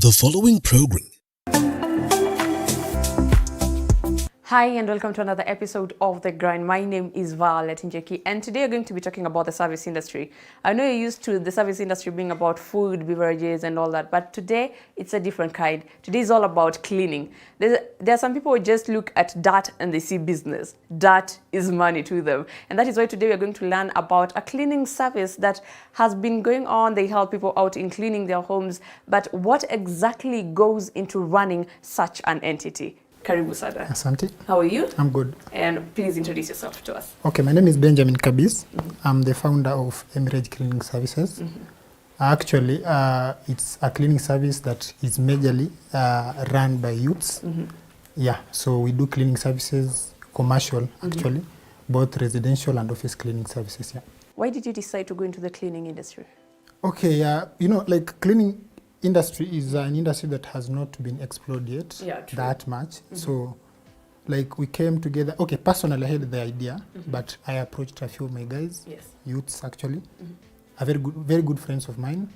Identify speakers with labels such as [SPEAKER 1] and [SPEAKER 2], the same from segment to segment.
[SPEAKER 1] The following program.
[SPEAKER 2] Hi and welcome to another episode of The Grind. My name is Violet Njeki and today we're going to be talking about the service industry. I know you're used to the service industry being about food, beverages and all that, but today it's a different kind. Today is all about cleaning. There are some people who just look at dirt and they see business. Dirt is money to them. And that is why today we're going to learn about a cleaning service that has been going on. They help people out in cleaning their homes, but what exactly goes into running such an entity? Karibu Sada.
[SPEAKER 3] Asante.
[SPEAKER 2] How are you?
[SPEAKER 3] I'm good.
[SPEAKER 2] And please introduce yourself to us.
[SPEAKER 3] Okay, my name is Benjamin Kabbis. I'm the founder of ERRANDS Cleaning Services. Actually, it's a cleaning service that is majorly run by youths. Yeah, so we do cleaning services, commercial actually, both residential and office cleaning services. Yeah.
[SPEAKER 2] Why did you decide to go into the cleaning industry?
[SPEAKER 3] Okay, you know, like cleaning industry is an industry that has not been explored yet that much. So like we came together. Okay, personally I had the idea, but I approached a few of my guys, youths actually, a very good friends of mine.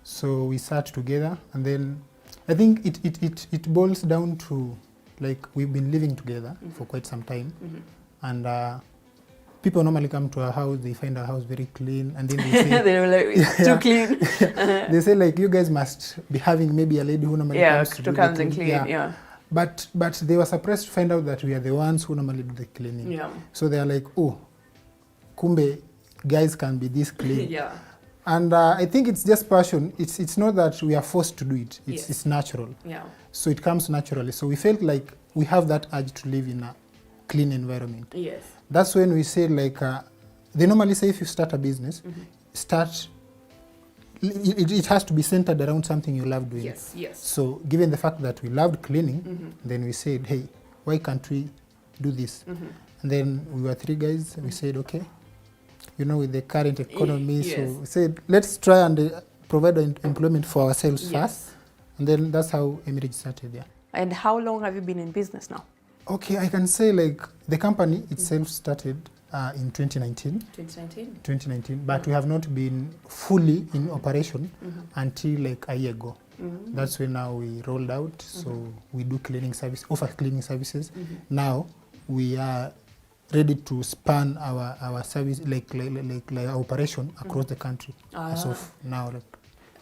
[SPEAKER 3] So we sat together and then I think it boils down to like we've been living together for quite some time and people normally come to our house, they find our house very clean, and then they say...
[SPEAKER 2] They're like, it's too clean.
[SPEAKER 3] They say, like, you guys must be having maybe a lady who normally comes to
[SPEAKER 2] come and clean.
[SPEAKER 3] But they were surprised to find out that we are the ones who normally do the cleaning. So they are like, oh, kumbe, guys can be this clean. And I think it's just passion. It's not that we are forced to do it. It's natural. So it comes naturally. So we felt like we have that urge to live in a clean environment. That's when we say, like, they normally say if you start a business, it has to be centered around something you love doing. So given the fact that we loved cleaning, then we said, hey, why can't we do this? And then we were three guys, we said, okay, you know, with the current economy, so we said, let's try and provide employment for ourselves first. And then that's how ERRANDS started,
[SPEAKER 2] And how long have you been in business now?
[SPEAKER 3] Okay, I can say like the company itself started in 2019. 2019, but we have not been fully in operation until like a year ago. That's when now we rolled out. So we do cleaning service, offer cleaning services. Now we are ready to span our service like our operation across the country. As of now, like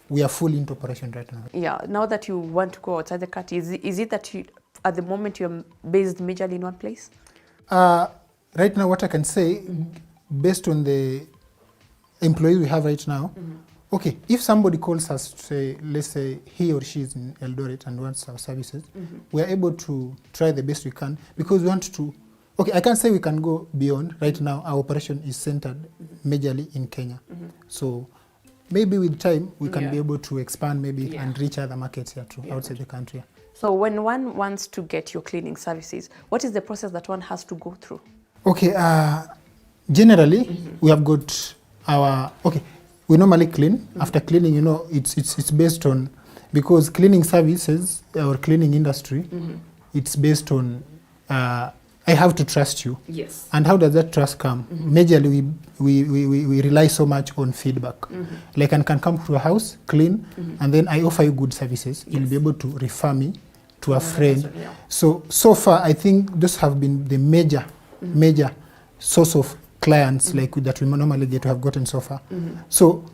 [SPEAKER 3] we are fully into operation right now.
[SPEAKER 2] Now that you want to go outside the country, is it that you, at the moment you're based majorly in one place?
[SPEAKER 3] Right now, what I can say, based on the employees we have right now, okay, if somebody calls us to say, let's say he or she is in Eldoret and wants our services, we are able to try the best we can because we want to, okay, I can't say we can go beyond. Right now, our operation is centered majorly in Kenya. So maybe with time, we can be able to expand maybe and reach other markets here too, outside the country.
[SPEAKER 2] So when one wants to get your cleaning services, what is the process that one has to go through? Okay,
[SPEAKER 3] generally, we have got our, okay, we normally clean. After cleaning, you know, it's based on, because cleaning services or cleaning industry, it's based on, I have to trust you. And how does that trust come? Majorly, we rely so much on feedback. Like I can come to a house, clean, and then I offer you good services. You'll be able to refer me to a friend. So far, I think those have been the major source of clients like that we normally get to have gotten so far. So,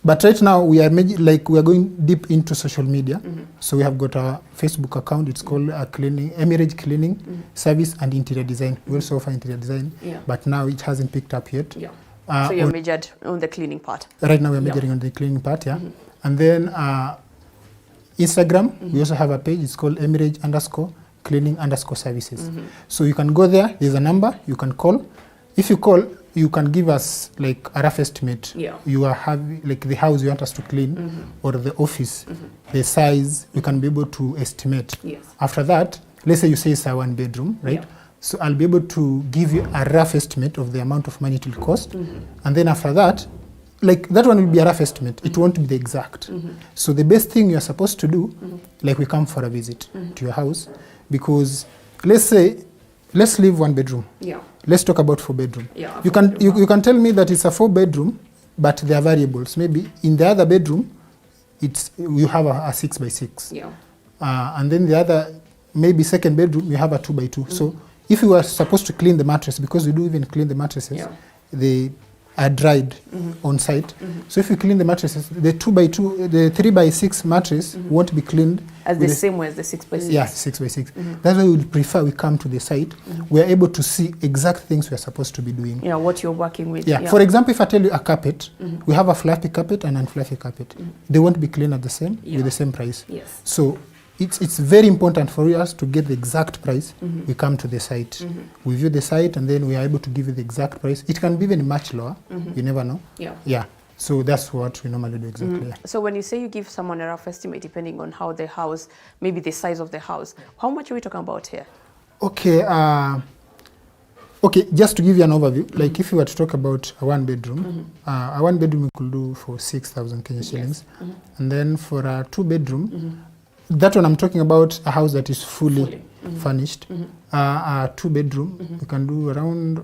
[SPEAKER 3] but right now we are going deep into social media. So we have got our Facebook account. It's called ERRANDS Cleaning Service and Interior Design. We also offer interior design, but now it hasn't picked up yet.
[SPEAKER 2] So you're majored on the cleaning part.
[SPEAKER 3] Right now we're majoring on the cleaning part, and then Instagram, we also have a page. It's called ERRANDS_cleaning_services. So you can go there. There's a number you can call. If you call, you can give us like a rough estimate. You are having like the house you want us to clean or the office, the size. We can be able to estimate. After that, let's say you say it's a 1 bedroom, right? So I'll be able to give you a rough estimate of the amount of money it will cost, and then after that, like that one will be a rough estimate. It won't be the exact. So the best thing you're supposed to do, like we come for a visit to your house, because let's leave 1 bedroom. Let's talk about 4 bedroom. You can tell me that it's a 4 bedroom, but there are variables. Maybe in the other bedroom, you have a 6 by 6.
[SPEAKER 2] Yeah.
[SPEAKER 3] And then the other, maybe second bedroom, you have a 2 by 2. So if you were supposed to clean the mattress, because we do even clean the mattresses, they are dried on site. So if you clean the mattresses, the 2 by 2, the 3 by 6 mattress won't be cleaned
[SPEAKER 2] as the same way as the 6 by 6.
[SPEAKER 3] Yeah, 6 by 6. That's why we would prefer we come to the site. We're able to see exact things we're supposed to be doing.
[SPEAKER 2] Yeah, what you're working with.
[SPEAKER 3] Yeah. For example, if I tell you a carpet, we have a fluffy carpet and unfluffy carpet. They won't be cleaned at the same with the same price.
[SPEAKER 2] Yes.
[SPEAKER 3] So it's very important for us to get the exact price. We come to the site, we view the site, and then we are able to give you the exact price. It can be even much lower. You never know. Yeah. Yeah. So that's what we normally do exactly. Yeah.
[SPEAKER 2] So when you say you give someone a rough estimate, depending on how the house, maybe the size of the house, how much are we talking about here?
[SPEAKER 3] Okay. Okay. Just to give you an overview, like if you were to talk about a 1 bedroom, a 1 bedroom we could do for 6,000 Kenya shillings, and then for a 2 bedroom. That one I'm talking about a house that is fully furnished. A 2 bedroom, we can do around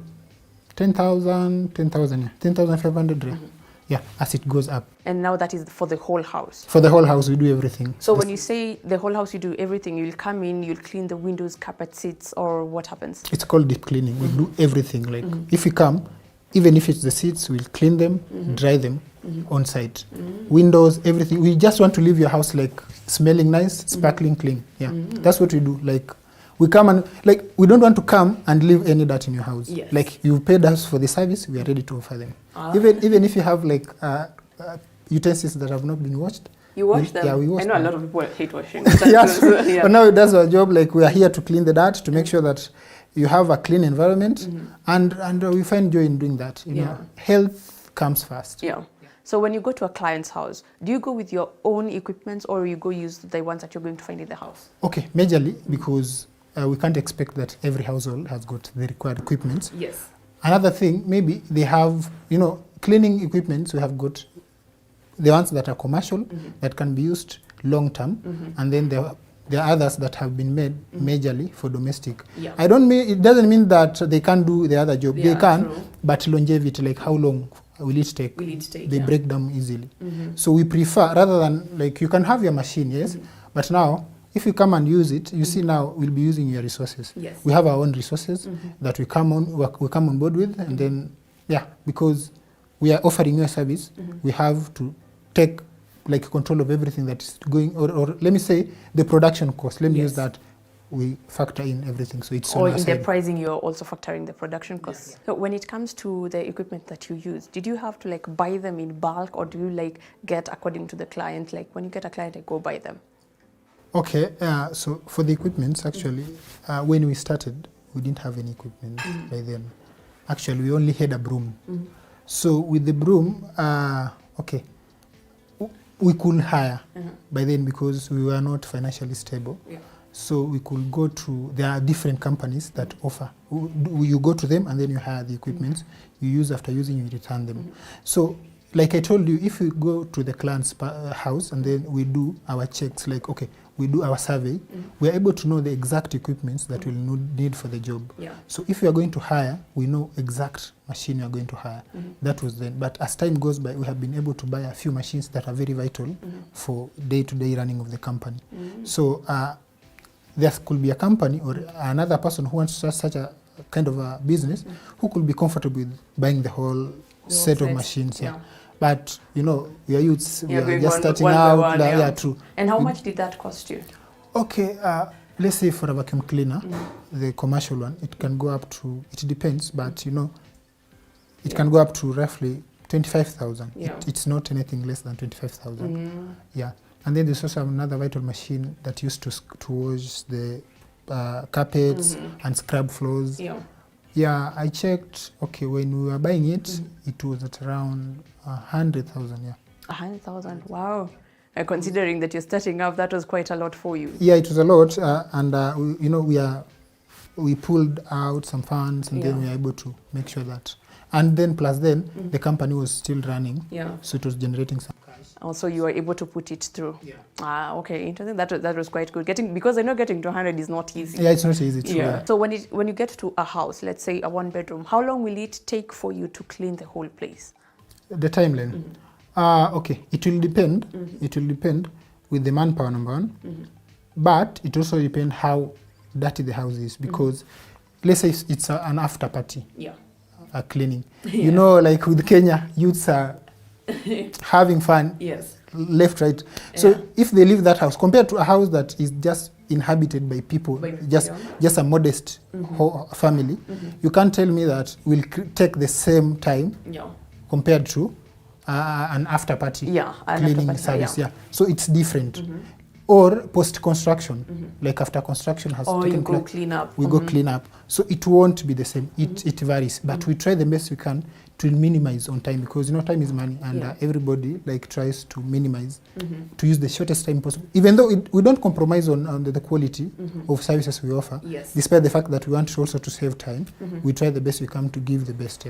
[SPEAKER 3] 10,000, 10,500. Yeah, as it goes up.
[SPEAKER 2] And now that is for the whole house?
[SPEAKER 3] For the whole house, we do everything.
[SPEAKER 2] So when you say the whole house, you do everything, you'll come in, you'll clean the windows, carpet, seats, or what happens?
[SPEAKER 3] It's called deep cleaning. We do everything. Like if you come, even if it's the seats, we'll clean them, dry them on site. Windows, everything. We just want to leave your house like smelling nice, sparkling clean. Yeah, that's what we do. Like we come and like we don't want to come and leave any dirt in your house.
[SPEAKER 2] Yes.
[SPEAKER 3] Like you paid us for the service, we are ready to offer them. Even if you have like utensils that have not been washed.
[SPEAKER 2] You wash them?
[SPEAKER 3] Yeah, we wash them.
[SPEAKER 2] I know a lot of people hate washing.
[SPEAKER 3] Yes, but now that's our job. Like we are here to clean the dirt, to make sure that you have a clean environment, and we find joy in doing that. You know, health comes first.
[SPEAKER 2] Yeah. So when you go to a client's house, do you go with your own equipment or you go use the ones that you're going to find in the house? Okay,
[SPEAKER 3] majorly because we can't expect that every household has got the required equipment.
[SPEAKER 2] Yes.
[SPEAKER 3] Another thing, maybe they have, you know, cleaning equipment. We have got the ones that are commercial that can be used long term, and then there are others that have been made majorly for domestic. Yeah. I don't mean it doesn't mean that they can't do the other job. Yeah, they can, true. But longevity, like how long will it take? They break down easily. So we prefer, rather than like you can have your machine, yes, but now if you come and use it, you see now we'll be using your resources. Yes. We have our own resources that we come on board with, and then because we are offering you a service, we have to take like control of everything that's going, or let me say the production cost. Let me use that. We factor in everything, so it's
[SPEAKER 2] or in the pricing you're also factoring the production costs. So when it comes to the equipment that you use, did you have to like buy them in bulk, or do you like get according to the client? Like when you get a client, I go buy them.
[SPEAKER 3] Okay, so for the equipment, actually, when we started, we didn't have any equipment by then. Actually, we only had a broom. So with the broom, okay, we could hire by then because we were not financially stable. Yeah. So we could go to, there are different companies that offer. You go to them and then you hire the equipment. You use, after using, you return them. So like I told you, if we go to the client's house and then we do our checks, like, okay, we do our survey, we are able to know the exact equipments that we'll need for the job. Yeah. So if we are going to hire, we know exact machine we are going to hire. That was then. But as time goes by, we have been able to buy a few machines that are very vital for day-to-day running of the company. So there could be a company or another person who wants to start such a kind of a business who could be comfortable with buying the whole set of machines. Yeah. But you know, we are youths, we are just starting out. Yeah, true.
[SPEAKER 2] And how much did that cost you?
[SPEAKER 3] Okay, let's say for a vacuum cleaner, the commercial one, it can go up to, it depends, but you know, it can go up to roughly 25,000. It's not anything less than 25,000. Yeah. And then there's also another vital machine that used to wash the carpets and scrub floors. Yeah, I checked. Okay, when we were buying it, it was at around 100,000. Yeah.
[SPEAKER 2] 100,000. Wow. Considering that you're starting up, that was quite a lot for you.
[SPEAKER 3] Yeah, it was a lot, and you know, we pulled out some funds, and then we were able to make sure that. And then plus then the company was still running. Yeah. So it was generating some cash.
[SPEAKER 2] Also, you were able to put it through. Yeah. Okay, interesting. That was quite good. Because I know getting to 100 is not easy.
[SPEAKER 3] Yeah, it's not easy. True, yeah.
[SPEAKER 2] So when you get to a house, let's say a 1 bedroom, how long will it take for you to clean the whole place?
[SPEAKER 3] The timeline. Okay, it will depend. It will depend with the manpower, number one. But it also depends how dirty the house is, because let's say it's an after party, a cleaning. You know, like with Kenya, youths are having fun, left, right. So if they leave that house, compared to a house that is just inhabited by people, just a modest family, you can't tell me that will take the same time compared to an after party cleaning service. So it's different. Or post-construction, like after construction has taken place,
[SPEAKER 2] clean up.
[SPEAKER 3] We go clean up. So it won't be the same. It varies. But we try the best we can to minimize on time, because time is money, and everybody tries to minimize, to use the shortest time possible. Even though we don't compromise on the quality of services we offer, despite the fact that we want also to save time, we try the best we can to give the best.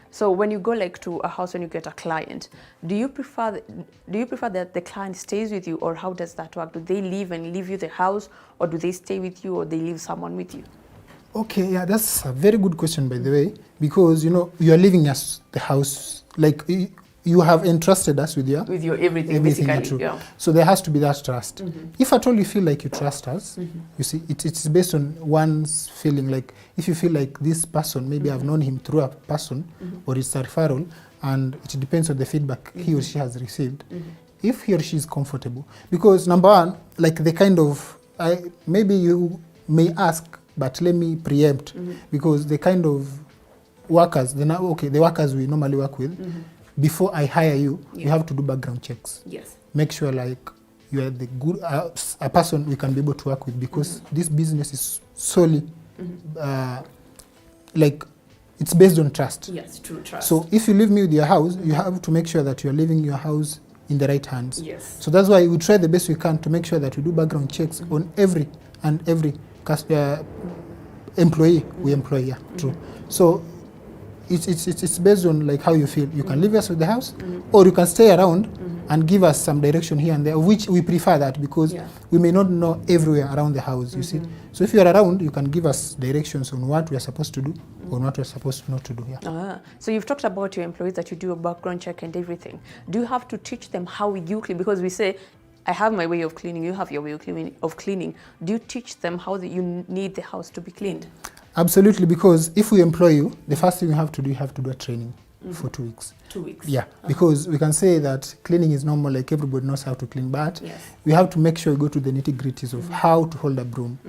[SPEAKER 2] So when you go to a house and you get a client, do you prefer that the client stays with you, or how does that work? Do they leave and leave you the house, or do they stay with you, or they leave someone with you?
[SPEAKER 3] Okay, that's a very good question, by the way, because you are living as the house, you have entrusted us with your
[SPEAKER 2] everything basically.
[SPEAKER 3] So there has to be that trust. If at all you feel like you trust us, you see, it's based on one's feeling. Like if you feel like this person, maybe I've known him through a person, or it's a referral, and it depends on the feedback he or she has received. If he or she is comfortable, because number one, the kind of, maybe you may ask, but let me preempt, because the kind of workers, the workers we normally work with, before I hire you, you have to do background checks. Make sure you are the good a person we can be able to work with, because this business is solely it's based on trust.
[SPEAKER 2] True trust.
[SPEAKER 3] So if you leave me with your house, you have to make sure that you are leaving your house in the right hands. So that's why we try the best we can to make sure that we do background checks on every employee we employ. True. So it's based on how you feel. You can leave us with the house, or you can stay around and give us some direction here and there, which we prefer that, because we may not know everywhere around the house, you see. So if you are around, you can give us directions on what we are supposed to do or what we are supposed not to do.
[SPEAKER 2] So you've talked about your employees, that you do a background check and everything. Do you have to teach them how you clean? Because we say, I have my way of cleaning, you have your way of cleaning. Do you teach them how you need the house to be cleaned?
[SPEAKER 3] Absolutely, because if we employ you, the first thing you have to do a training for 2 weeks.
[SPEAKER 2] 2 weeks?
[SPEAKER 3] Yeah, because we can say that cleaning is normal, everybody knows how to clean, but we have to make sure we go to the nitty-gritties of how to hold a broom.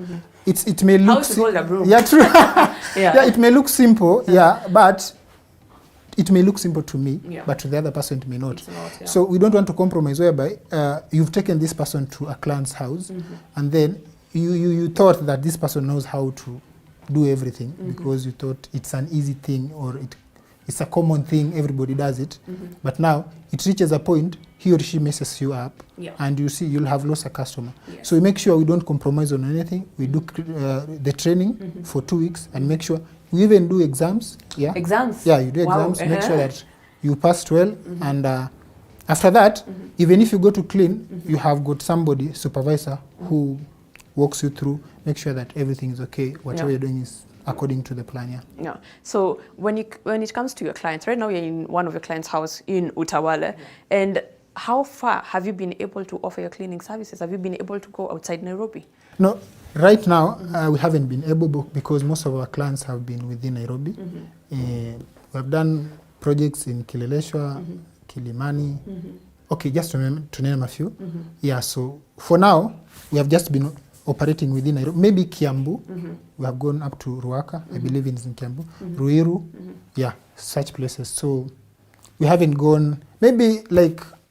[SPEAKER 3] It may look...
[SPEAKER 2] How to hold a broom?
[SPEAKER 3] Yeah, true. It may look simple, but it may look simple to me, but to the other person it may not. So we don't want to compromise, whereby you've taken this person to a client's house, and then you thought that this person knows how to do everything, because you thought it's an easy thing, or it's a common thing, everybody does it. But now it reaches a point, he or she messes you up, and you see you'll have lost a customer. So we make sure we don't compromise on anything. We do the training for 2 weeks, and make sure we even do exams.
[SPEAKER 2] Exams?
[SPEAKER 3] Yeah, you do exams, make sure that you pass well, and after that, even if you go to clean, you have got somebody, supervisor, who walks you through, make sure that everything is okay, whatever you're doing is according to the plan.
[SPEAKER 2] So when it comes to your clients, right now you're in one of your clients' house in Utawala, and how far have you been able to offer your cleaning services? Have you been able to go outside Nairobi?
[SPEAKER 3] No, right now we haven't been able, because most of our clients have been within Nairobi. We have done projects in Kileleshwa, Kilimani. Okay, just to name a few. So for now, we have just been operating within Nairobi. Maybe Kiambu, we have gone up to Ruaka, I believe it's in Kiambu, Ruiru, such places. So we haven't gone, maybe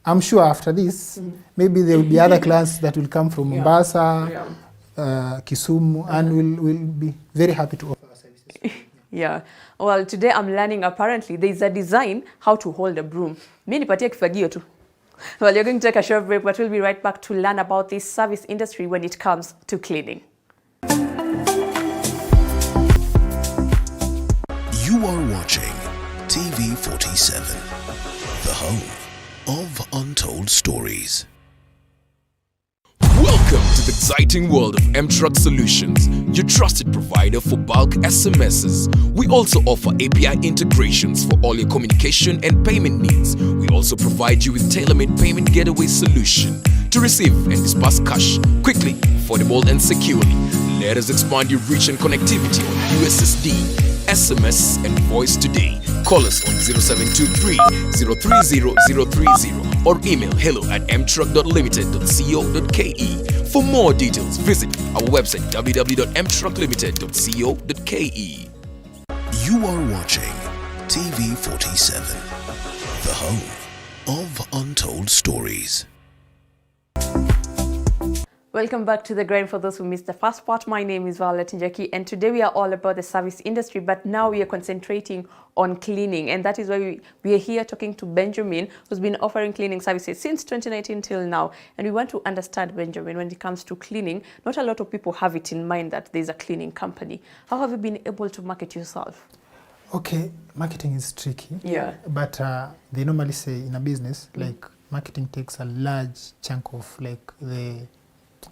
[SPEAKER 3] I'm sure after this, maybe there will be other clients that will come from Mombasa, Kisumu, and we'll be very happy to offer our services.
[SPEAKER 2] Well, today I'm learning apparently there's a design how to hold a broom. Mimi nipatie kifagio tu. Well, you're going to take a short break, but we'll be right back to learn about this service industry when it comes to cleaning.
[SPEAKER 1] You are watching TV47, the home of untold stories. Welcome to the
[SPEAKER 4] exciting world of M-Truck Solutions, your trusted provider for bulk SMSs. We also offer API integrations for all your communication and payment needs. We also provide you with tailor-made payment getaway solution to receive and disperse cash quickly, affordable and securely. Let us expand your reach and connectivity on USSD, SMS and voice today. Call us on 0723 030 030 or email hello@mtruck.limited.co.ke. For more details, visit our website www.mtrucklimited.co.ke.
[SPEAKER 1] You are watching TV47, the home of untold stories.
[SPEAKER 2] Welcome back to The Grind. For those who missed the first part, my name is Violet Njaki, and today we are all about the service industry, but now we are concentrating on cleaning, and that is why we are here talking to Benjamin, who's been offering cleaning services since 2019 till now. And we want to understand, Benjamin, when it comes to cleaning, not a lot of people have it in mind that there's a cleaning company. How have you been able to market yourself?
[SPEAKER 3] Okay, marketing is tricky.
[SPEAKER 2] Yeah.
[SPEAKER 3] But they normally say in a business, like marketing takes a large chunk of like the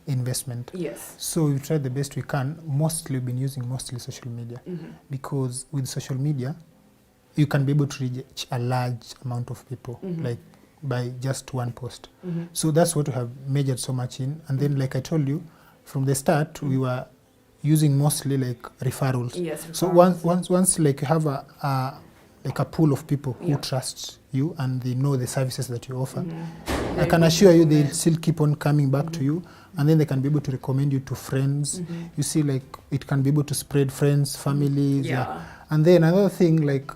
[SPEAKER 3] investment.
[SPEAKER 2] Yes.
[SPEAKER 3] So we tried the best we can. Mostly we've been using social media, because with social media you can be able to reach a large amount of people, like by just one post. So that's what we have measured so much in. And then, like I told you, from the start we were using mostly like referrals.
[SPEAKER 2] Yes.
[SPEAKER 3] So once like you have a like a pool of people who trust you and they know the services that you offer, I can assure you they'll still keep on coming back to you, and then they can be able to recommend you to friends. You see, like it can be able to spread friends, families.
[SPEAKER 2] Yeah.
[SPEAKER 3] And then another thing, like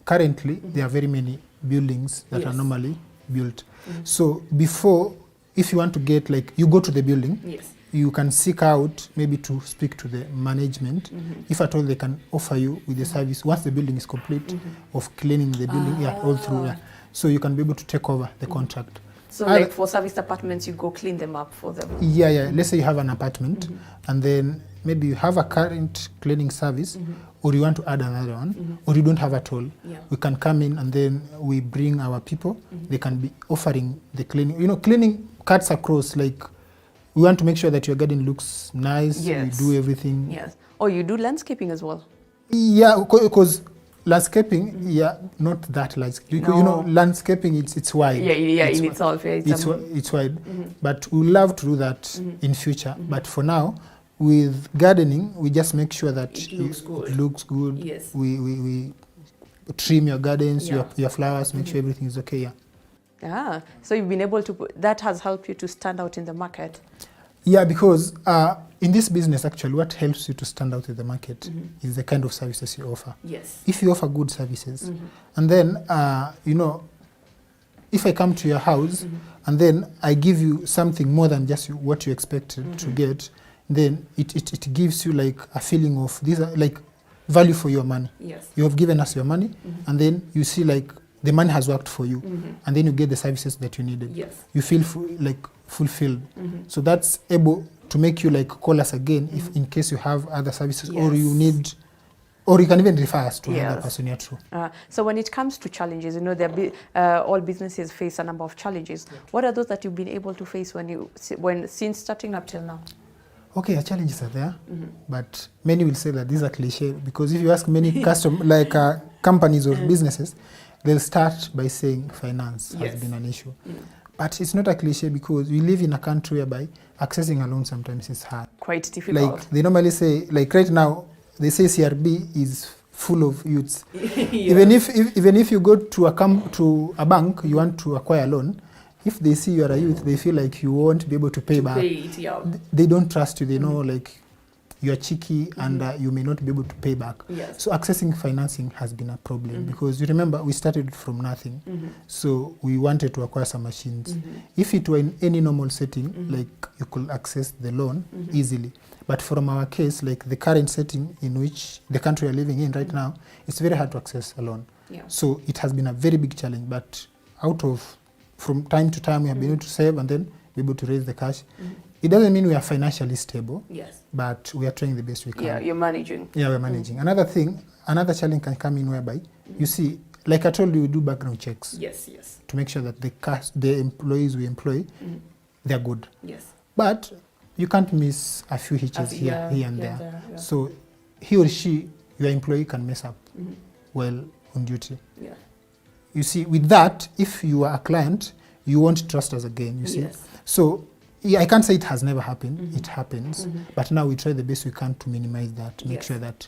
[SPEAKER 3] currently there are very many buildings that are normally built. So before, if you want to get, like, you go to the building, you can seek out maybe to speak to the management, if at all they can offer you with the service once the building is complete, of cleaning the building, all through. So you can be able to take over the contract.
[SPEAKER 2] So like for service apartments, you go clean them up for them?
[SPEAKER 3] Yeah. Let's say you have an apartment, and then maybe you have a current cleaning service, or you want to add another one, or you don't have at all. We can come in and then we bring our people. They can be offering the cleaning. You know, cleaning cuts across, like, we want to make sure that your garden looks nice. We do everything.
[SPEAKER 2] Yes. Oh, you do landscaping as well?
[SPEAKER 3] Yeah, because landscaping, not that large. You know, landscaping, it's wide.
[SPEAKER 2] In itself.
[SPEAKER 3] It's wide. But we love to do that in future. But for now, with gardening, we just make sure that it looks good.
[SPEAKER 2] Yes.
[SPEAKER 3] We trim your gardens, your flowers, make sure everything is okay.
[SPEAKER 2] So you've been able to that has helped you to stand out in the market?
[SPEAKER 3] Yeah, because in this business, actually, what helps you to stand out in the market is the kind of services you offer.
[SPEAKER 2] Yes.
[SPEAKER 3] If you offer good services, and then, you know, if I come to your house and then I give you something more than just what you expected to get, then it gives you like a feeling of these are like value for your money.
[SPEAKER 2] Yes.
[SPEAKER 3] You have given us your money, and then you see like the money has worked for you, and then you get the services that you needed.
[SPEAKER 2] Yes.
[SPEAKER 3] You feel like fulfilled. So that's able to make you like call us again if in case you have other services, or you need, or you can even refer us to another person. You're true.
[SPEAKER 2] So when it comes to challenges, you know, all businesses face a number of challenges. What are those that you've been able to face since starting up till now?
[SPEAKER 3] Okay, challenges are there, but many will say that these are cliche, because if you ask many companies or businesses, they'll start by saying finance has been an issue. But it's not a cliche, because we live in a country whereby accessing a loan sometimes is hard. Quite difficult. Like they normally say, like right now, they say CRB is full of youths. Even if you go to a bank, you want to acquire a loan, if they see you are a youth, they feel like you won't be able to pay back. They don't trust you. They know like you are cheeky and you may not be able to pay back. So accessing financing has been a problem, because you remember we started from nothing. So we wanted to acquire some machines. If it were in any normal setting, like you could access the loan easily. But from our case, like the current setting in which the country we are living in right now, it's very hard to access a loan. So it has been a very big challenge. But from time to time, we have been able to save and then be able to raise the cash. It doesn't mean we are financially stable, but we are trying the best we can.
[SPEAKER 2] Yeah, you're managing.
[SPEAKER 3] Yeah, we're managing. Another challenge can come in whereby, you see, like I told you, we do background checks. To make sure that the employees we employ, they're good. But you can't miss a few hitches here and there.
[SPEAKER 2] Yeah.
[SPEAKER 3] So he or she, your employee, can mess up while on duty.
[SPEAKER 2] Yeah.
[SPEAKER 3] You see, with that, if you are a client, you won't trust us again, you see.
[SPEAKER 2] Yes.
[SPEAKER 3] So I can't say it has never happened. It happens. But now we try the best we can to minimize that, make sure that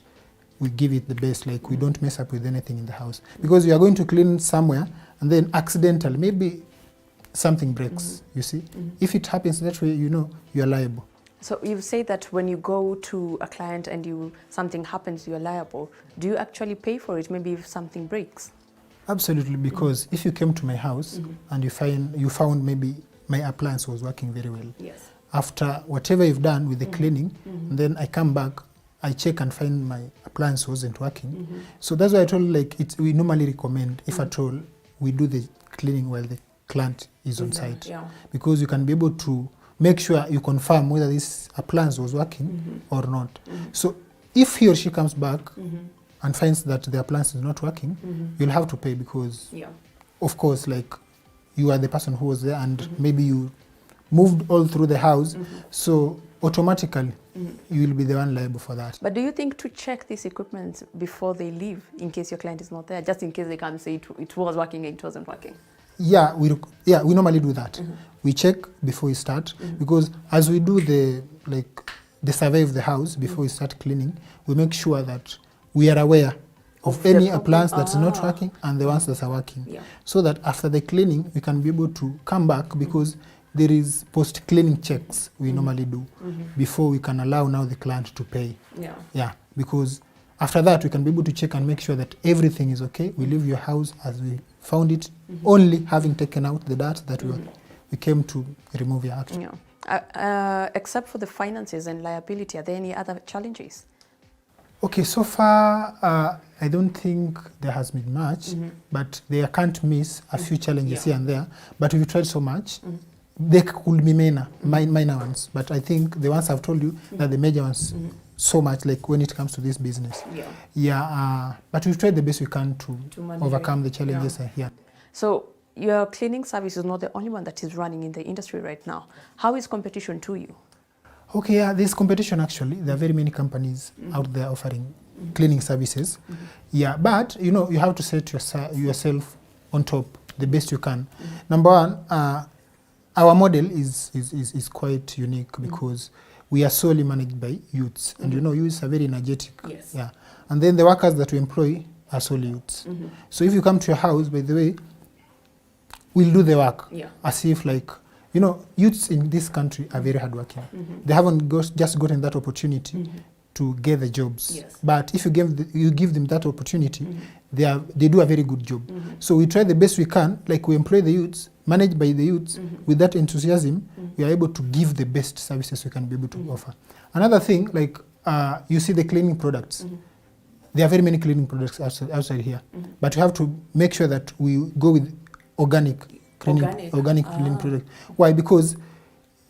[SPEAKER 3] we give it the best, like we don't mess up with anything in the house. Because you are going to clean somewhere and then accidentally, maybe something breaks, you see. If it happens that way, you know, you are liable.
[SPEAKER 2] So you say that when you go to a client and something happens, you are liable. Do you actually pay for it, maybe if something breaks?
[SPEAKER 3] Absolutely, because if you came to my house and you found maybe my appliance was working very well.
[SPEAKER 2] Yes.
[SPEAKER 3] After whatever you've done with the cleaning, and then I come back, I check and find my appliance wasn't working. So that's why I told you, like, we normally recommend, if at all, we do the cleaning while the client is on site.
[SPEAKER 2] Yeah.
[SPEAKER 3] Because you can be able to make sure you confirm whether this appliance was working or not. So if he or she comes back and finds that the appliance is not working, you'll have to pay because, of course, like, you are the person who was there and maybe you moved all through the house, so automatically you will be the one liable for that.
[SPEAKER 2] But do you think to check this equipment before they leave, in case your client is not there, just in case they can't say it was working and it wasn't working?
[SPEAKER 3] Yeah, we normally do that. We check before we start because as we do the survey of the house before we start cleaning, we make sure that we are aware of any appliance that's not working and the ones that are working.
[SPEAKER 2] Yeah.
[SPEAKER 3] So that after the cleaning, we can be able to come back because there is post-cleaning checks we normally do before we can allow now the client to pay. Yeah, because after that, we can be able to check and make sure that everything is okay. We leave your house as we found it, only having taken out the dirt that we came to remove your action.
[SPEAKER 2] Yeah. Except for the finances and liability, are there any other challenges?
[SPEAKER 3] Okay, so far, I don't think there has been much, but there can't miss a few challenges here and there. But we've tried so much. There could be minor ones, but I think the ones I've told you that the major ones so much, like when it comes to this business. But we've tried the best we can to overcome the challenges here.
[SPEAKER 2] So your cleaning service is not the only one that is running in the industry right now. How is competition to you?
[SPEAKER 3] Okay, yeah, there's competition actually. There are very many companies out there offering cleaning services. Yeah, but you know, you have to set yourself on top the best you can. Number one, our model is quite unique because we are solely managed by youths, and you know, youths are very energetic.
[SPEAKER 2] Yes.
[SPEAKER 3] Yeah, and then the workers that we employ are solely youths. So if you come to your house, by the way, we'll do the work as if, like, you know, youths in this country are very hardworking. They haven't just gotten that opportunity to get the jobs.
[SPEAKER 2] Yes.
[SPEAKER 3] But if you give them that opportunity, they do a very good job. So we try the best we can, like we employ the youths, managed by the youths. With that enthusiasm, we are able to give the best services we can be able to offer. Another thing, like you see the cleaning products. There are very many cleaning products outside here. But we have to make sure that we go with organic cleaning products. Why? Because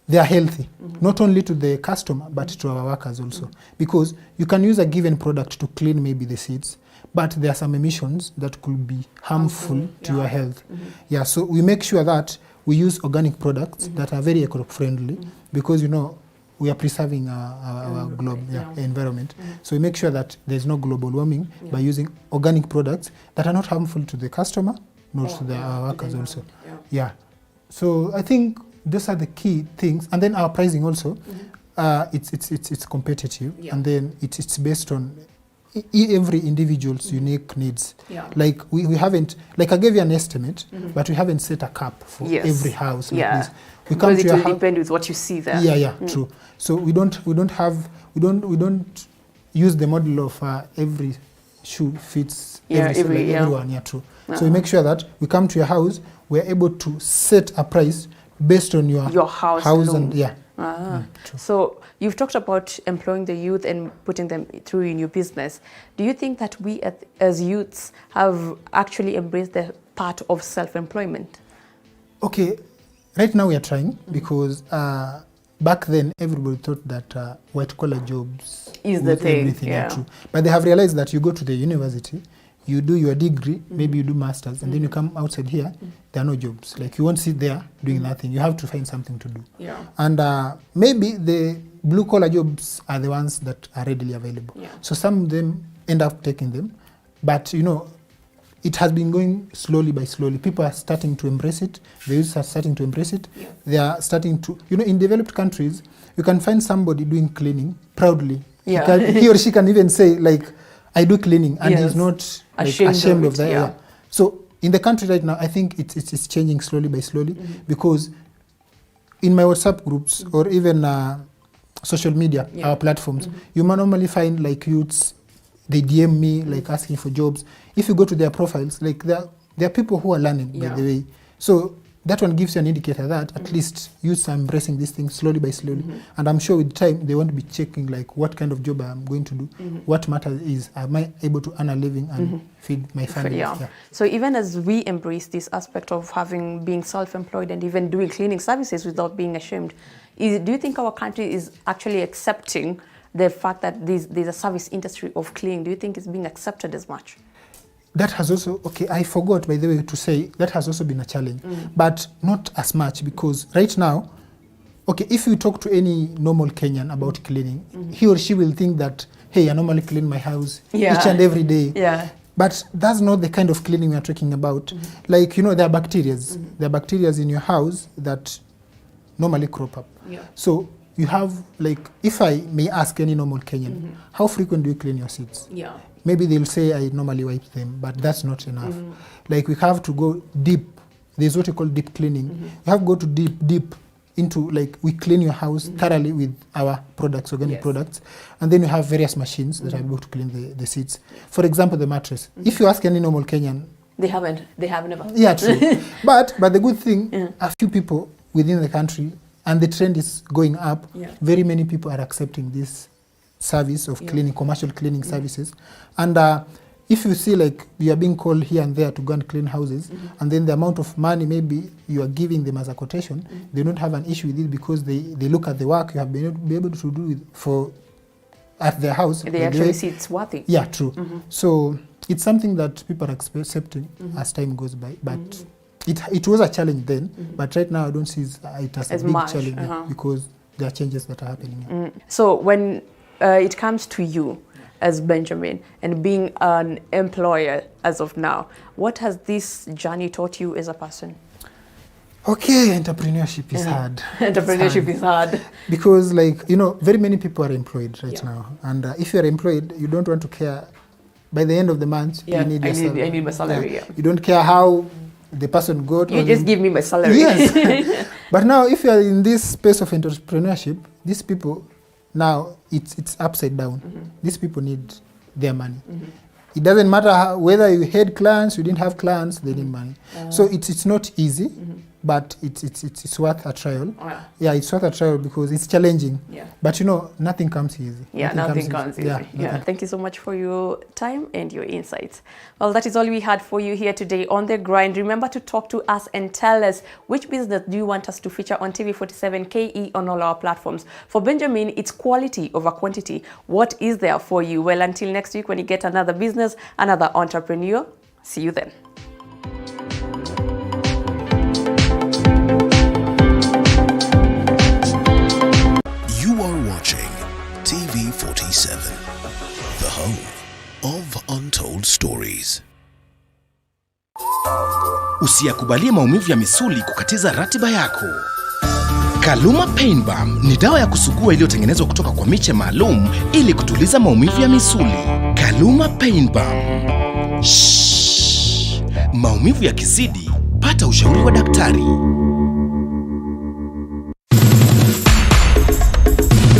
[SPEAKER 3] they are healthy, not only to the customer, but to our workers also. Because you can use a given product to clean maybe the seats, but there are some emissions that could be harmful to your health. Yeah, so we make sure that we use organic products that are very eco-friendly because, you know, we are preserving our globe, environment. So we make sure that there's no global warming by using organic products that are not harmful to the customer, nor to our workers also. Yeah. So I think those are the key things. And then our pricing also, it's competitive. And then it's based on every individual's unique needs. Like we haven't, like I gave you an estimate, but we haven't set a cap for every house like this. We come
[SPEAKER 2] because
[SPEAKER 3] to
[SPEAKER 2] it will depend with what you see there.
[SPEAKER 3] True. So we don't use the model of every shoe fits everyone. True. So we make sure that we come to your house, we're able to set a price based on your house and
[SPEAKER 2] So you've talked about employing the youth and putting them through in your business. Do you think that we as youths have actually embraced the part of self-employment?
[SPEAKER 3] Okay, right now we are trying because back then everybody thought that white collar jobs
[SPEAKER 2] is the thing.
[SPEAKER 3] True. But they have realized that you go to the university, you do your degree, maybe you do masters, and then you come outside here, there are no jobs. Like you won't sit there doing nothing. You have to find something to do.
[SPEAKER 2] Yeah.
[SPEAKER 3] And maybe the blue collar jobs are the ones that are readily available.
[SPEAKER 2] Yeah.
[SPEAKER 3] So some of them end up taking them, but it has been going slowly by slowly. People are starting to embrace it. The youth are starting to embrace it.
[SPEAKER 2] Yeah.
[SPEAKER 3] They are starting to, in developed countries, you can find somebody doing cleaning proudly.
[SPEAKER 2] Yeah.
[SPEAKER 3] He or she can even say, like, I do cleaning, and
[SPEAKER 2] Yes.
[SPEAKER 3] he's not
[SPEAKER 2] Ashamed
[SPEAKER 3] of that.
[SPEAKER 2] yeah.
[SPEAKER 3] Yeah. So in the country right now, I think it's changing slowly by slowly, because in my WhatsApp groups or even social media, our platforms, you might normally find like youths, they DM me like asking for jobs. If you go to their profiles, like there are people who are learning, by the way. So that one gives you an indicator that at least youths are embracing this thing slowly by slowly. And I'm sure with time, they won't be checking like what kind of job I'm going to do. What matters is, am I able to earn a living and feed my family?
[SPEAKER 2] Yeah. So even as we embrace this aspect of being self-employed and even doing cleaning services without being ashamed, do you think our country is actually accepting the fact that there's a service industry of cleaning? Do you think it's being accepted as much?
[SPEAKER 3] That has also, I forgot, by the way, to say, that has also been a challenge, but not as much, because right now, if you talk to any normal Kenyan about cleaning, he or she will think that, hey, I normally clean my house each and every day.
[SPEAKER 2] Yeah.
[SPEAKER 3] But that's not the kind of cleaning we are talking about. Like, there are bacteria. There are bacteria in your house that normally crop up.
[SPEAKER 2] Yeah.
[SPEAKER 3] So you have, like, if I may ask any normal Kenyan, how frequent do you clean your seats?
[SPEAKER 2] Yeah.
[SPEAKER 3] Maybe they'll say I normally wipe them, but that's not enough. Like, we have to go deep. There's what we call deep cleaning. You have to go to deep into, like, we clean your house thoroughly with our products, organic products, and then you have various machines that are able to clean the seats. For example, the mattress. If you ask any normal Kenyan,
[SPEAKER 2] They have never.
[SPEAKER 3] Yeah, true. but the good thing, a few people within the country, and the trend is going up. Very many people are accepting this service of cleaning, commercial cleaning services. And if you see, like, you are being called here and there to go and clean houses, and then the amount of money maybe you are giving them as a quotation, they don't have an issue with it, because they look at the work you have been able to do at their house.
[SPEAKER 2] They actually see it's worthy.
[SPEAKER 3] Yeah, true. So it's something that people are accepting as time goes by. But it was a challenge then, but right now I don't see it as a big challenge, because there are changes that are happening.
[SPEAKER 2] So when it comes to you as Benjamin and being an employer as of now, what has this journey taught you as a person?
[SPEAKER 3] Entrepreneurship is hard.
[SPEAKER 2] Entrepreneurship is hard.
[SPEAKER 3] Because, like, very many people are employed right now. And if you're employed, you don't want to care. By the end of the month, you need your salary.
[SPEAKER 2] I need my salary,
[SPEAKER 3] You don't care how the person got.
[SPEAKER 2] You just give me my salary.
[SPEAKER 3] Yes. But now, if you are in this space of entrepreneurship, these people, now it's upside down. These people need their money. It doesn't matter whether you had clients, you didn't have clients, they need money. So it's not easy, but it's worth a trial. Yeah, it's worth a trial because it's challenging. Yeah. But nothing comes easy.
[SPEAKER 2] Yeah, nothing comes easy. Yeah. Thank you so much for your time and your insights. Well, that is all we had for you here today on The Grind. Remember to talk to us and tell us which business do you want us to feature on TV47 KE on all our platforms. For Benjamin, it's quality over quantity. What is there for you? Well, until next week when you get another business, another entrepreneur, see you then.
[SPEAKER 1] You are watching TV47, the home of untold stories.
[SPEAKER 5] Usiyakubalie maumivu ya misuli kukatiza ratiba yako. Kaluma Pain Balm ni dawa ya kusugua iliyotengenezwa kutoka kwa miche maalum ili kutuliza maumivu ya misuli. Kaluma Pain Balm. Maumivu yakizidi, pata ushauri wa daktari.